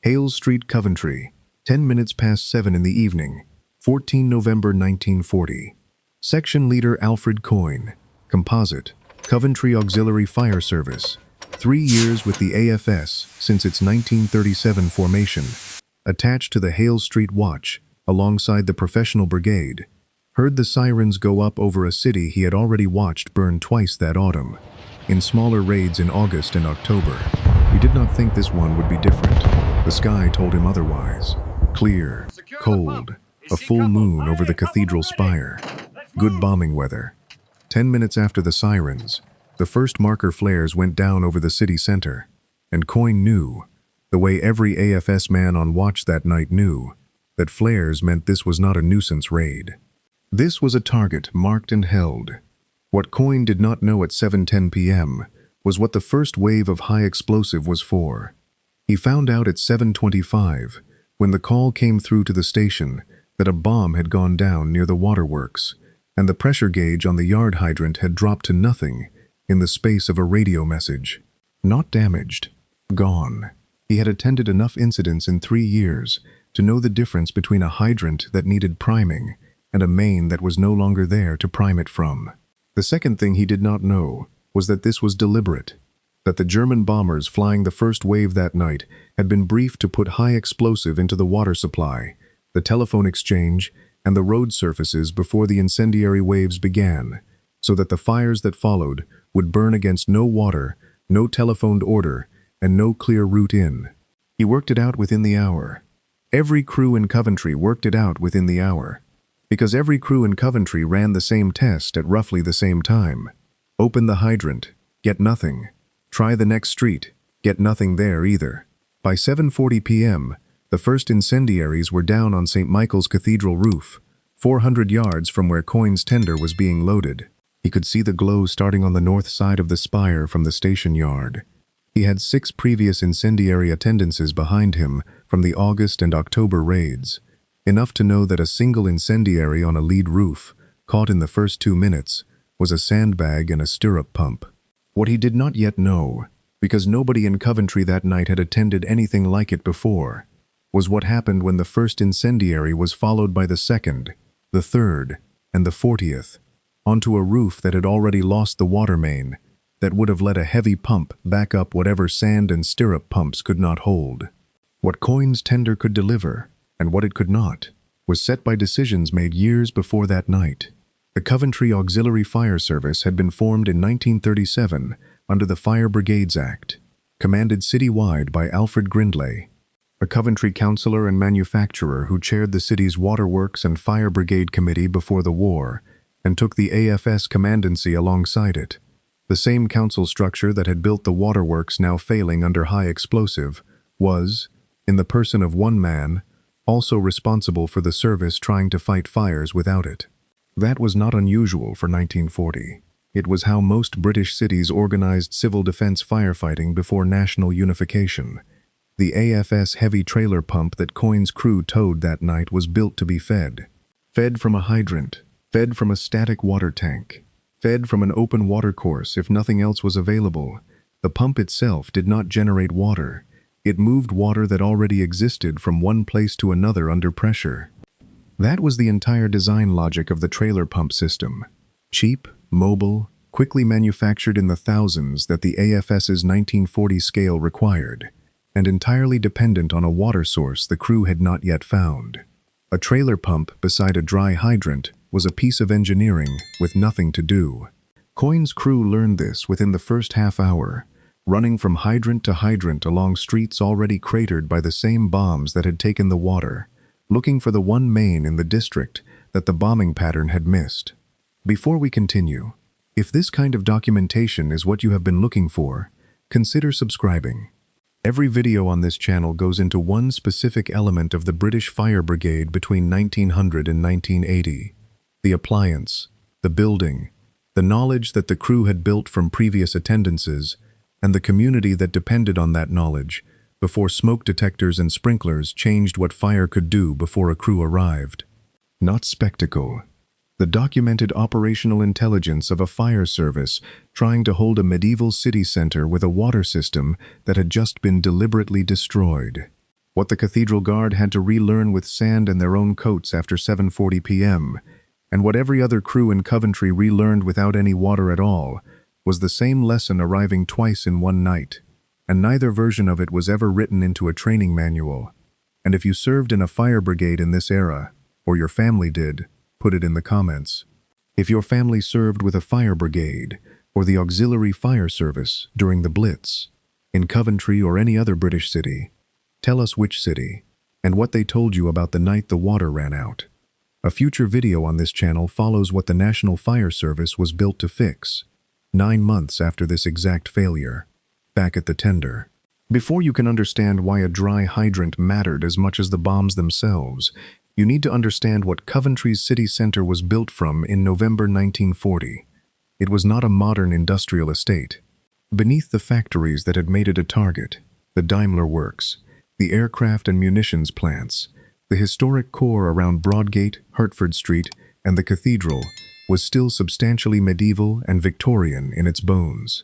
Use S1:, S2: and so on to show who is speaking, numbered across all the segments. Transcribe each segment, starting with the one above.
S1: Hales Street, Coventry, 10 minutes past 7 in the evening, 14 November 1940. Section Leader Alfred Coyne, Composite, Coventry Auxiliary Fire Service, 3 years with the AFS since its 1937 formation, attached to the Hales Street Watch, alongside the professional brigade, heard the sirens go up over a city he had already watched burn twice that autumn, in smaller raids in August and October. He did not think this one would be different. The sky told him otherwise. Clear, cold, a full moon over the cathedral spire. Good bombing weather. 10 minutes after the sirens, the first marker flares went down over the city center, and Coyne knew, the way every AFS man on watch that night knew, that flares meant this was not a nuisance raid. This was a target marked and held. What Coyne did not know at 7:10 p.m. was what the first wave of high explosive was for. He found out at 7:25, when the call came through to the station, that a bomb had gone down near the waterworks, and the pressure gauge on the yard hydrant had dropped to nothing in the space of a radio message. Not damaged. Gone. He had attended enough incidents in 3 years to know the difference between a hydrant that needed priming and a main that was no longer there to prime it from. The second thing he did not know was that this was deliberate, that the German bombers flying the first wave that night had been briefed to put high explosive into the water supply, the telephone exchange, and the road surfaces before the incendiary waves began, so that the fires that followed would burn against no water, no telephoned order, and no clear route in. He worked it out within the hour. Every crew in Coventry worked it out within the hour, because every crew in Coventry ran the same test at roughly the same time. Open the hydrant, get nothing. Try the next street, get nothing there either. By 7:40 p.m., the first incendiaries were down on St. Michael's Cathedral roof, 400 yards from where Coyne's tender was being loaded. He could see the glow starting on the north side of the spire from the station yard. He had 6 previous incendiary attendances behind him from the August and October raids, enough to know that a single incendiary on a lead roof, caught in the first 2 minutes, was a sandbag and a stirrup pump. What he did not yet know, because nobody in Coventry that night had attended anything like it before, was what happened when the first incendiary was followed by the second, the third, and the 40th, onto a roof that had already lost the water main, that would have let a heavy pump back up whatever sand and stirrup pumps could not hold. What Coyne's tender could deliver, and what it could not, was set by decisions made years before that night. The Coventry Auxiliary Fire Service had been formed in 1937 under the Fire Brigades Act, commanded citywide by Alfred Grindlay, a Coventry councillor and manufacturer who chaired the city's Waterworks and Fire Brigade Committee before the war, and took the AFS commandancy alongside it. The same council structure that had built the waterworks now failing under high explosive was, in the person of one man, also responsible for the service trying to fight fires without it. That was not unusual for 1940. It was how most British cities organized civil defense firefighting before national unification. The AFS heavy trailer pump that Coyne's crew towed that night was built to be fed. Fed from a hydrant, fed from a static water tank, fed from an open watercourse if nothing else was available. The pump itself did not generate water. It moved water that already existed from one place to another under pressure. That was the entire design logic of the trailer pump system. Cheap, mobile, quickly manufactured in the thousands that the AFS's 1940 scale required, and entirely dependent on a water source the crew had not yet found. A trailer pump beside a dry hydrant was a piece of engineering with nothing to do. Coyne's crew learned this within the first half hour, running from hydrant to hydrant along streets already cratered by the same bombs that had taken the water, looking for the one main in the district that the bombing pattern had missed. Before we continue, if this kind of documentation is what you have been looking for, consider subscribing. Every video on this channel goes into one specific element of the British Fire Brigade between 1900 and 1980. The appliance, the building, the knowledge that the crew had built from previous attendances, and the community that depended on that knowledge before smoke detectors and sprinklers changed what fire could do before a crew arrived. Not spectacle. The documented operational intelligence of a fire service trying to hold a medieval city center with a water system that had just been deliberately destroyed. what the Cathedral Guard had to relearn with sand and their own coats after 7:40 p.m., and what every other crew in Coventry relearned without any water at all, was the same lesson arriving twice in one night, and neither version of it was ever written into a training manual. And if you served in a fire brigade in this era, or your family did, put it in the comments. If your family served with a fire brigade, or the auxiliary fire service during the Blitz, in Coventry or any other British city, tell us which city, and what they told you about the night the water ran out. A future video on this channel follows what the National Fire Service was built to fix, 9 months after this exact failure, back at the tender. Before you can understand why a dry hydrant mattered as much as the bombs themselves, you need to understand what Coventry's city center was built from in November 1940. It was not a modern industrial estate. Beneath the factories that had made it a target, the Daimler Works, the aircraft and munitions plants, the historic core around Broadgate, Hertford Street, and the cathedral was still substantially medieval and Victorian in its bones.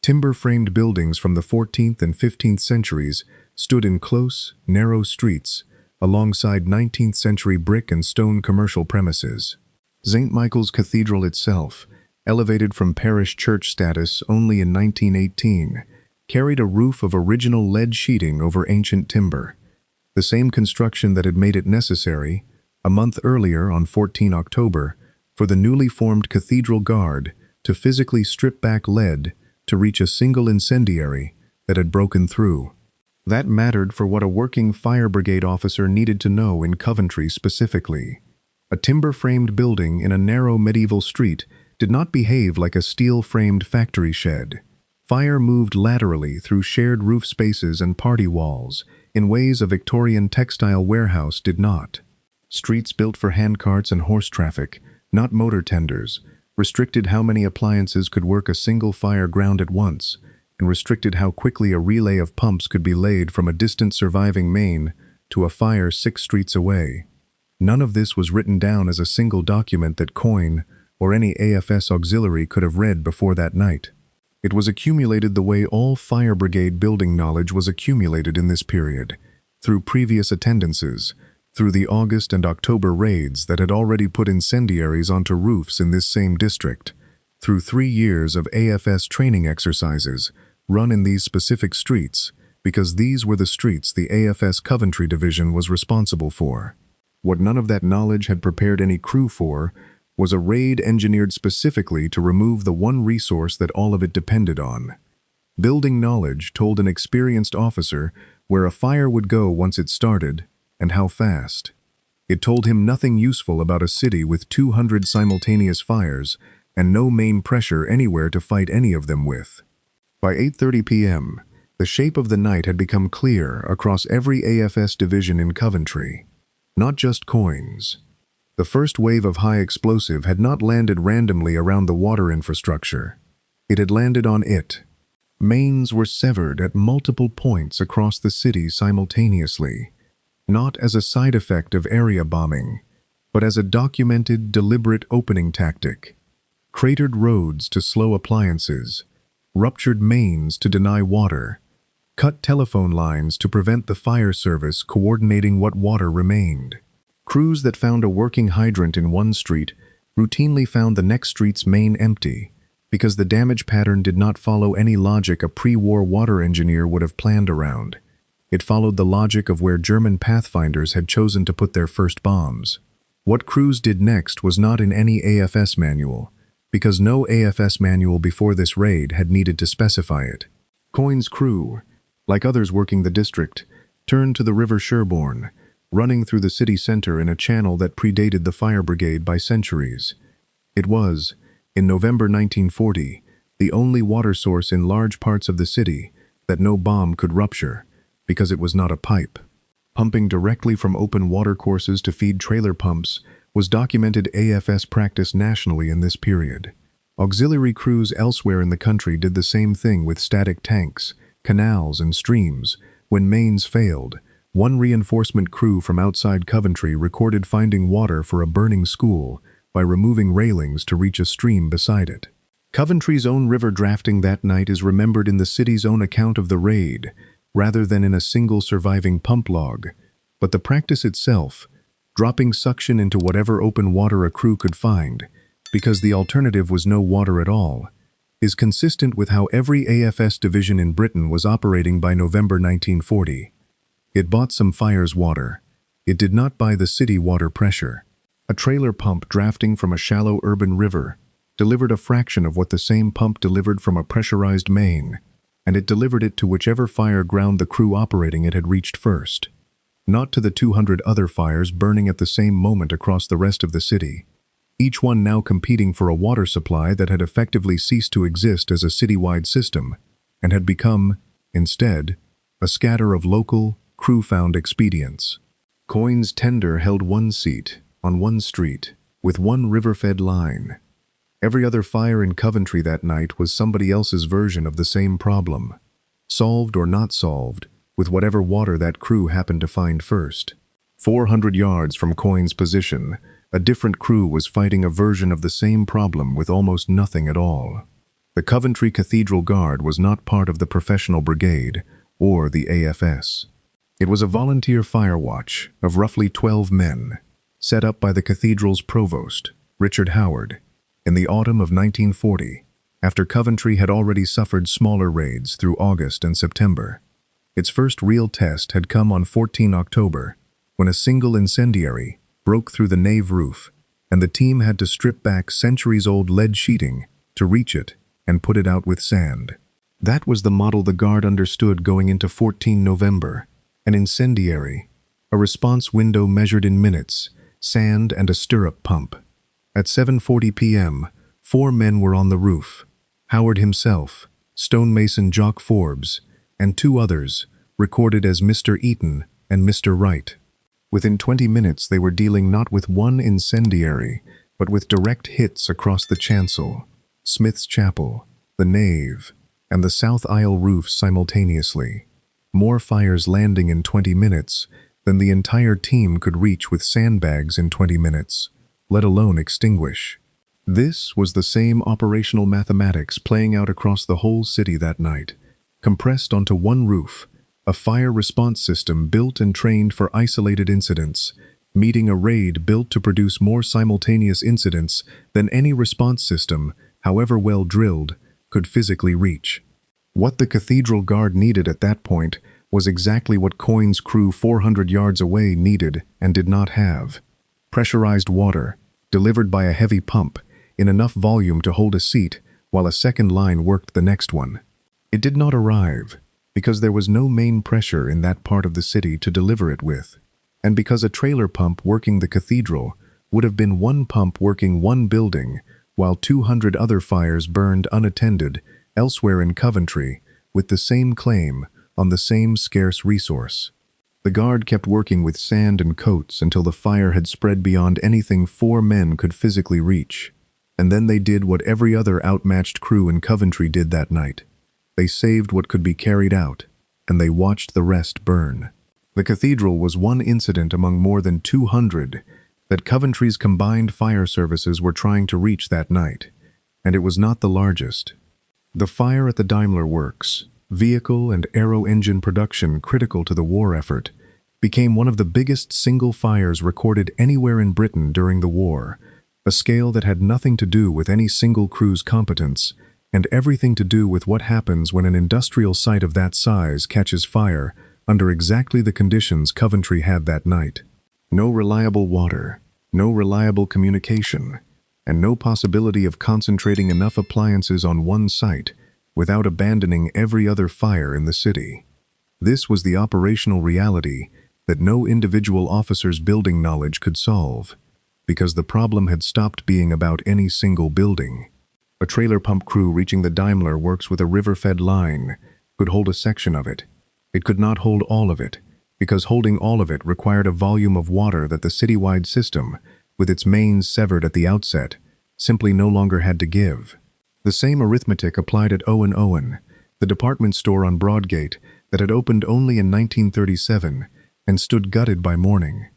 S1: Timber-framed buildings from the 14th and 15th centuries stood in close, narrow streets alongside 19th century brick and stone commercial premises. St. Michael's Cathedral itself, elevated from parish church status only in 1918, carried a roof of original lead sheeting over ancient timber, the same construction that had made it necessary, a month earlier on 14 October, for the newly formed Cathedral Guard to physically strip back lead to reach a single incendiary that had broken through. That mattered for what a working fire brigade officer needed to know in Coventry specifically. A timber-framed building in a narrow medieval street did not behave like a steel-framed factory shed. Fire moved laterally through shared roof spaces and party walls in ways a Victorian textile warehouse did not. Streets built for handcarts and horse traffic, not motor tenders, restricted how many appliances could work a single fire ground at once, and restricted how quickly a relay of pumps could be laid from a distant surviving main to a fire 6 streets away. None of this was written down as a single document that Coyne or any AFS auxiliary could have read before that night. It was accumulated the way all fire brigade building knowledge was accumulated in this period, through previous attendances, through the August and October raids that had already put incendiaries onto roofs in this same district, through 3 years of AFS training exercises run in these specific streets, because these were the streets the AFS Coventry Division was responsible for. What none of that knowledge had prepared any crew for was a raid engineered specifically to remove the one resource that all of it depended on. Building knowledge told an experienced officer where a fire would go once it started, and how fast. It told him nothing useful about a city with 200 simultaneous fires and no main pressure anywhere to fight any of them with. By 8:30 p.m., the shape of the night had become clear across every AFS division in Coventry, not just Coyne's. The first wave of high explosive had not landed randomly around the water infrastructure. It had landed on it. Mains were severed at multiple points across the city simultaneously, not as a side effect of area bombing, but as a documented, deliberate opening tactic. Cratered roads to slow appliances, ruptured mains to deny water, cut telephone lines to prevent the fire service coordinating what water remained. Crews that found a working hydrant in one street routinely found the next street's main empty, because the damage pattern did not follow any logic a pre-war water engineer would have planned around. It followed the logic of where German pathfinders had chosen to put their first bombs. What crews did next was not in any AFS manual, because no AFS manual before this raid had needed to specify it. Coyne's crew, like others working the district, turned to the River Sherbourne, running through the city center in a channel that predated the fire brigade by centuries. It was, in November 1940, the only water source in large parts of the city that no bomb could rupture, because it was not a pipe. Pumping directly from open watercourses to feed trailer pumps was documented AFS practice nationally in this period. Auxiliary crews elsewhere in the country did the same thing with static tanks, canals, and streams. When mains failed, one reinforcement crew from outside Coventry recorded finding water for a burning school by removing railings to reach a stream beside it. Coventry's own river drafting that night is remembered in the city's own account of the raid, rather than in a single surviving pump log, but the practice itself, dropping suction into whatever open water a crew could find, because the alternative was no water at all, is consistent with how every AFS division in Britain was operating by November 1940. It bought some fire's water. It did not buy the city water pressure. A trailer pump drafting from a shallow urban river delivered a fraction of what the same pump delivered from a pressurized main, and it delivered it to whichever fire ground the crew operating it had reached first, not to the 200 other fires burning at the same moment across the rest of the city, each one now competing for a water supply that had effectively ceased to exist as a citywide system and had become, instead, a scatter of local, crew-found expedients. Coyne's tender held one seat on one street with one river-fed line. Every other fire in Coventry that night was somebody else's version of the same problem, solved or not solved, with whatever water that crew happened to find first. 400 yards from Coyne's position, a different crew was fighting a version of the same problem with almost nothing at all. The Coventry Cathedral Guard was not part of the professional brigade or the AFS. It was a volunteer fire watch of roughly 12 men, set up by the cathedral's provost, Richard Howard, in the autumn of 1940, after Coventry had already suffered smaller raids through August and September. Its first real test had come on 14 October, when a single incendiary broke through the nave roof, and the team had to strip back centuries-old lead sheeting to reach it and put it out with sand. That was the model the Guard understood going into 14 November, an incendiary, a response window measured in minutes, sand and a stirrup pump. At 7:40 p.m., 4 men were on the roof: Howard himself, stonemason Jock Forbes, and 2 others, recorded as Mr. Eaton and Mr. Wright. Within 20 minutes they were dealing not with one incendiary, but with direct hits across the chancel, Smith's Chapel, the nave, and the south aisle roofs simultaneously. More fires landing in 20 minutes than the entire team could reach with sandbags in 20 minutes, let alone extinguish. This was the same operational mathematics playing out across the whole city that night, compressed onto one roof, a fire response system built and trained for isolated incidents, meeting a raid built to produce more simultaneous incidents than any response system, however well drilled, could physically reach. What the Cathedral Guard needed at that point was exactly what Coyne's crew 400 yards away needed and did not have: pressurized water, delivered by a heavy pump, in enough volume to hold a seat while a second line worked the next one. It did not arrive, because there was no main pressure in that part of the city to deliver it with, and because a trailer pump working the cathedral would have been one pump working one building, while 200 other fires burned unattended elsewhere in Coventry with the same claim on the same scarce resource. The Guard kept working with sand and coats until the fire had spread beyond anything 4 men could physically reach, and then they did what every other outmatched crew in Coventry did that night. They saved what could be carried out, and they watched the rest burn. The cathedral was one incident among more than 200 that Coventry's combined fire services were trying to reach that night, and it was not the largest. The fire at the Daimler Works, vehicle and aero engine production critical to the war effort, became one of the biggest single fires recorded anywhere in Britain during the war, a scale that had nothing to do with any single crew's competence, and everything to do with what happens when an industrial site of that size catches fire under exactly the conditions Coventry had that night. No reliable water, no reliable communication, and no possibility of concentrating enough appliances on one site without abandoning every other fire in the city. This was the operational reality that no individual officer's building knowledge could solve, because the problem had stopped being about any single building. A trailer pump crew reaching the Daimler Works with a river-fed line could hold a section of it. It could not hold all of it, because holding all of it required a volume of water that the citywide system, with its mains severed at the outset, simply no longer had to give. The same arithmetic applied at Owen Owen, the department store on Broadgate that had opened only in 1937 and stood gutted by morning,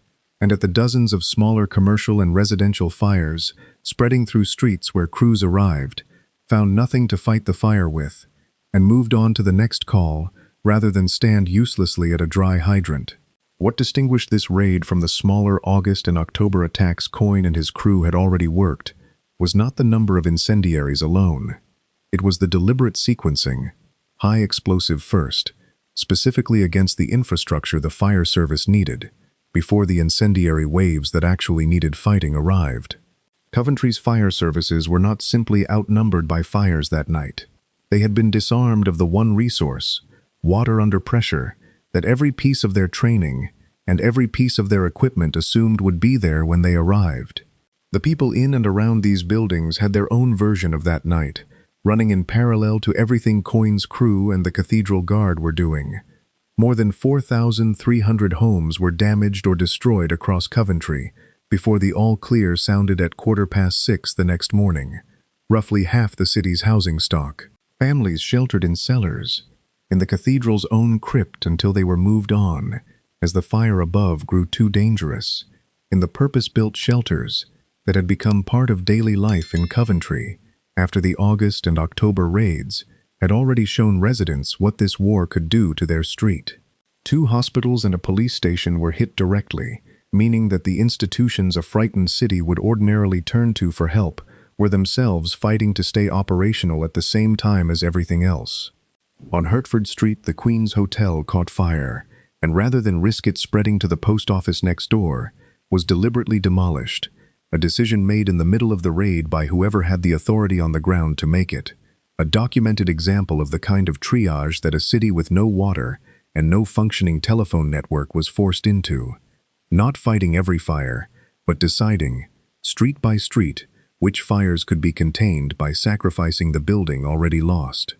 S1: and at the dozens of smaller commercial and residential fires spreading through streets where crews arrived, found nothing to fight the fire with, and moved on to the next call rather than stand uselessly at a dry hydrant. What distinguished this raid from the smaller August and October attacks Coyne and his crew had already worked was not the number of incendiaries alone. It was the deliberate sequencing, high explosive first, specifically against the infrastructure the fire service needed, before the incendiary waves that actually needed fighting arrived. Coventry's fire services were not simply outnumbered by fires that night. They had been disarmed of the one resource, water under pressure, that every piece of their training and every piece of their equipment assumed would be there when they arrived. The people in and around these buildings had their own version of that night, running in parallel to everything Coyne's crew and the Cathedral Guard were doing. More than 4,300 homes were damaged or destroyed across Coventry before the all-clear sounded at 6:15 the next morning, roughly half the city's housing stock. Families sheltered in cellars, in the cathedral's own crypt until they were moved on, as the fire above grew too dangerous, in the purpose-built shelters that had become part of daily life in Coventry after the August and October raids had already shown residents what this war could do to their street. 2 hospitals and a police station were hit directly, meaning that the institutions a frightened city would ordinarily turn to for help were themselves fighting to stay operational at the same time as everything else. On Hertford Street, the Queen's Hotel caught fire, and rather than risk it spreading to the post office next door, was deliberately demolished, a decision made in the middle of the raid by whoever had the authority on the ground to make it, a documented example of the kind of triage that a city with no water and no functioning telephone network was forced into. Not fighting every fire, but deciding, street by street, which fires could be contained by sacrificing the building already lost.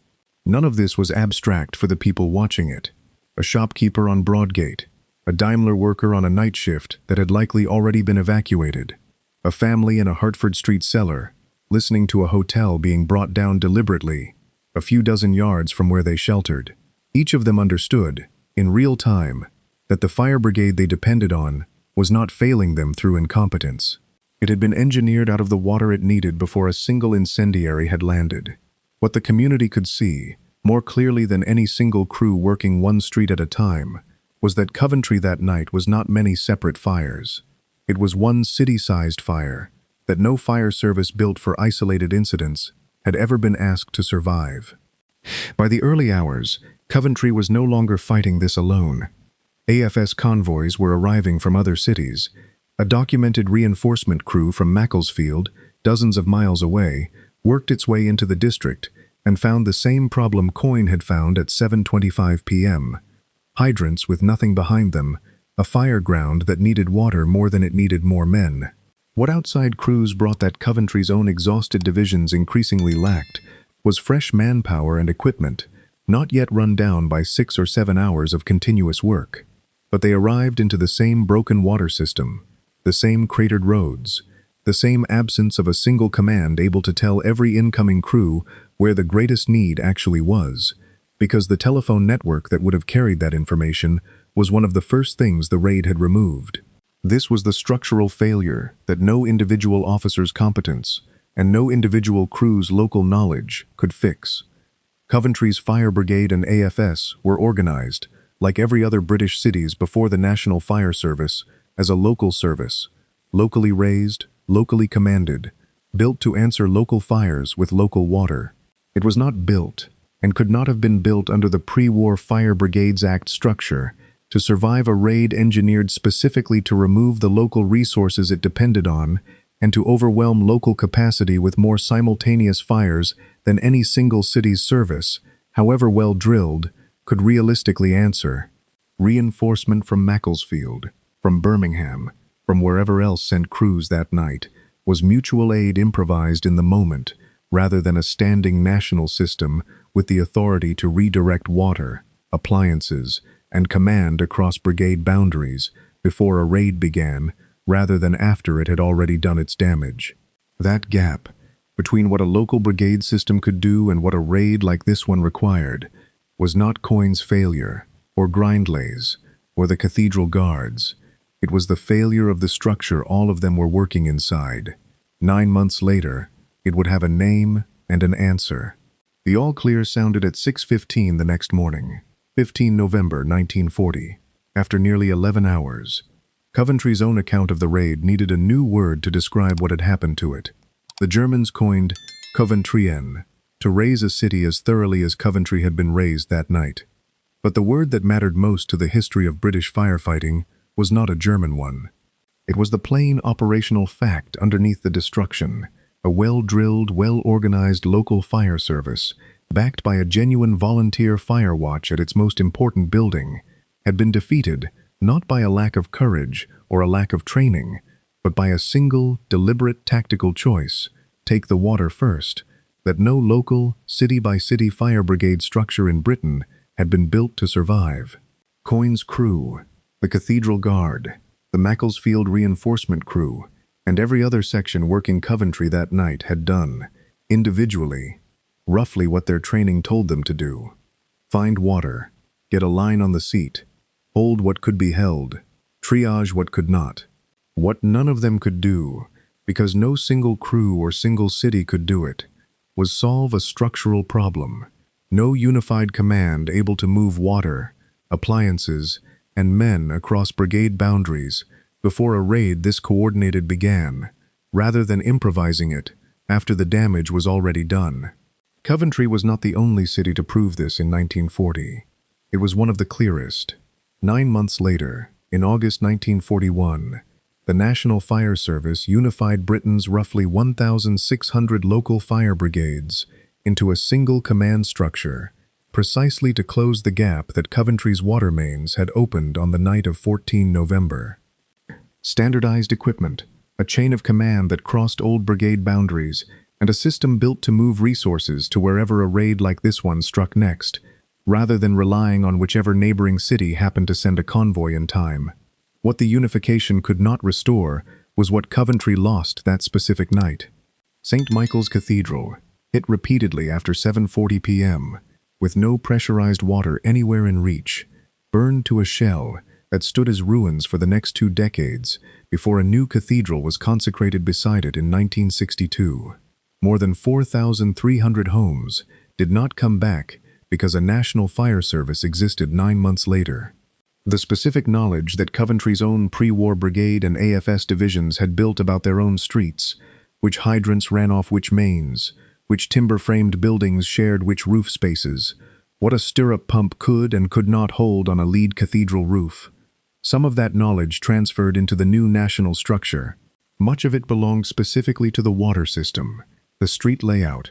S1: None of this was abstract for the people watching it. A shopkeeper on Broadgate, a Daimler worker on a night shift that had likely already been evacuated, a family in a Hertford Street cellar, listening to a hotel being brought down deliberately, a few dozen yards from where they sheltered. Each of them understood, in real time, that the fire brigade they depended on was not failing them through incompetence. It had been engineered out of the water it needed before a single incendiary had landed. What the community could see, more clearly than any single crew working one street at a time, was that Coventry that night was not many separate fires. It was one city-sized fire that no fire service built for isolated incidents had ever been asked to survive. By the early hours, Coventry was no longer fighting this alone. AFS convoys were arriving from other cities. A documented reinforcement crew from Macclesfield, dozens of miles away, worked its way into the district and found the same problem Coyne had found at 7:25 p.m. Hydrants with nothing behind them, a fire ground that needed water more than it needed more men. What outside crews brought that Coventry's own exhausted divisions increasingly lacked was fresh manpower and equipment, not yet run down by 6 or 7 hours of continuous work. But they arrived into the same broken water system, the same cratered roads, the same absence of a single command able to tell every incoming crew where the greatest need actually was, because the telephone network that would have carried that information was one of the first things the raid had removed. This was the structural failure that no individual officer's competence and no individual crew's local knowledge could fix. Coventry's fire brigade and AFS were organized, like every other British cities before the National Fire Service, as a local service, locally raised, locally commanded, built to answer local fires with local water. It was not built, and could not have been built under the pre-war Fire Brigades Act structure, to survive a raid engineered specifically to remove the local resources it depended on and to overwhelm local capacity with more simultaneous fires than any single city's service, however well drilled, could realistically answer. Reinforcement from Macclesfield, from Birmingham, from wherever else sent crews that night, was mutual aid improvised in the moment, rather than a standing national system with the authority to redirect water, appliances, and command across brigade boundaries before a raid began, rather than after it had already done its damage. That gap, between what a local brigade system could do and what a raid like this one required, was not Coyne's failure, or Grindlay's, or the Cathedral Guard's. It was the failure of the structure all of them were working inside. 9 months later, it would have a name and an answer. The all-clear sounded at 6:15 the next morning. 15 November 1940. After nearly 11 hours, Coventry's own account of the raid needed a new word to describe what had happened to it. The Germans coined Coventrien to raze a city as thoroughly as Coventry had been razed that night. But the word that mattered most to the history of British firefighting was not a German one. It was the plain operational fact underneath the destruction: a well-drilled, well-organized local fire service, backed by a genuine volunteer fire watch at its most important building, had been defeated not by a lack of courage or a lack of training, but by a single, deliberate tactical choice: take the water first, that no local, city-by-city fire brigade structure in Britain had been built to survive. Coyne's crew, the Cathedral Guard, the Macclesfield Reinforcement Crew, and every other section working Coventry that night had done, individually, roughly what their training told them to do. Find water, get a line on the seat, hold what could be held, triage what could not. What none of them could do, because no single crew or single city could do it, was solve a structural problem. No unified command able to move water, appliances, and men across brigade boundaries before a raid this coordinated began, rather than improvising it after the damage was already done. Coventry was not the only city to prove this in 1940. It was one of the clearest. 9 months later, in August 1941, the National Fire Service unified Britain's roughly 1,600 local fire brigades into a single command structure, precisely to close the gap that Coventry's water mains had opened on the night of 14 November. Standardized equipment, a chain of command that crossed old brigade boundaries, and a system built to move resources to wherever a raid like this one struck next, rather than relying on whichever neighboring city happened to send a convoy in time. What the unification could not restore was what Coventry lost that specific night. St. Michael's Cathedral, hit repeatedly after 7:40 p.m., with no pressurized water anywhere in reach, burned to a shell that stood as ruins for the next 2 decades before a new cathedral was consecrated beside it in 1962. More than 4,300 homes did not come back because a national fire service existed 9 months later. The specific knowledge that Coventry's own pre-war brigade and AFS divisions had built about their own streets, which hydrants ran off which mains, which timber-framed buildings shared which roof spaces, what a stirrup pump could and could not hold on a lead cathedral roof. Some of that knowledge transferred into the new national structure. Much of it belonged specifically to the water system, the street layout,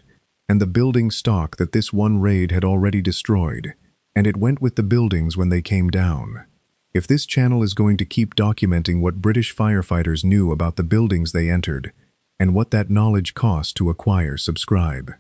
S1: and the building stock that this one raid had already destroyed, and it went with the buildings when they came down. If this channel is going to keep documenting what British firefighters knew about the buildings they entered, and what that knowledge cost to acquire, subscribe.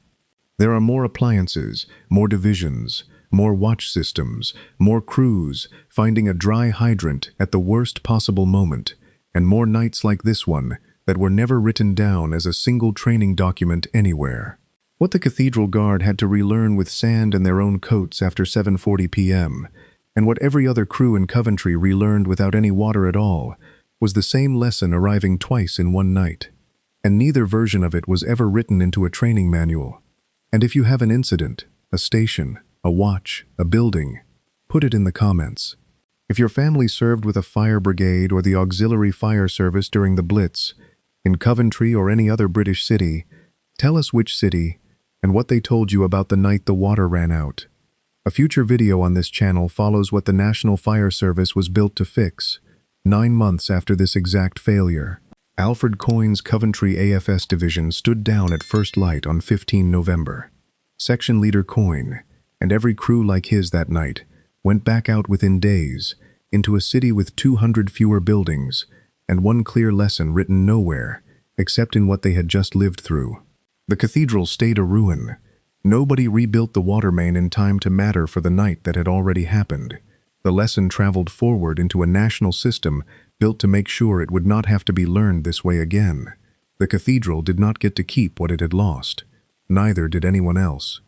S1: There are more appliances, more divisions, more watch systems, more crews finding a dry hydrant at the worst possible moment, and more nights like this one that were never written down as a single training document anywhere. What the Cathedral Guard had to relearn with sand in their own coats after 7:40 p.m., and what every other crew in Coventry relearned without any water at all, was the same lesson arriving twice in one night. And neither version of it was ever written into a training manual. And if you have an incident, a station, a watch, a building, put it in the comments. If your family served with a fire brigade or the auxiliary fire service during the Blitz, in Coventry or any other British city, tell us which city and what they told you about the night the water ran out. A future video on this channel follows what the National Fire Service was built to fix, 9 months after this exact failure. Alfred Coyne's Coventry AFS division stood down at first light on 15 November. Section leader Coyne, and every crew like his that night, went back out within days, into a city with 200 fewer buildings, and one clear lesson written nowhere, except in what they had just lived through. The cathedral stayed a ruin. Nobody rebuilt the water main in time to matter for the night that had already happened. The lesson traveled forward into a national system built to make sure it would not have to be learned this way again. The cathedral did not get to keep what it had lost. Neither did anyone else.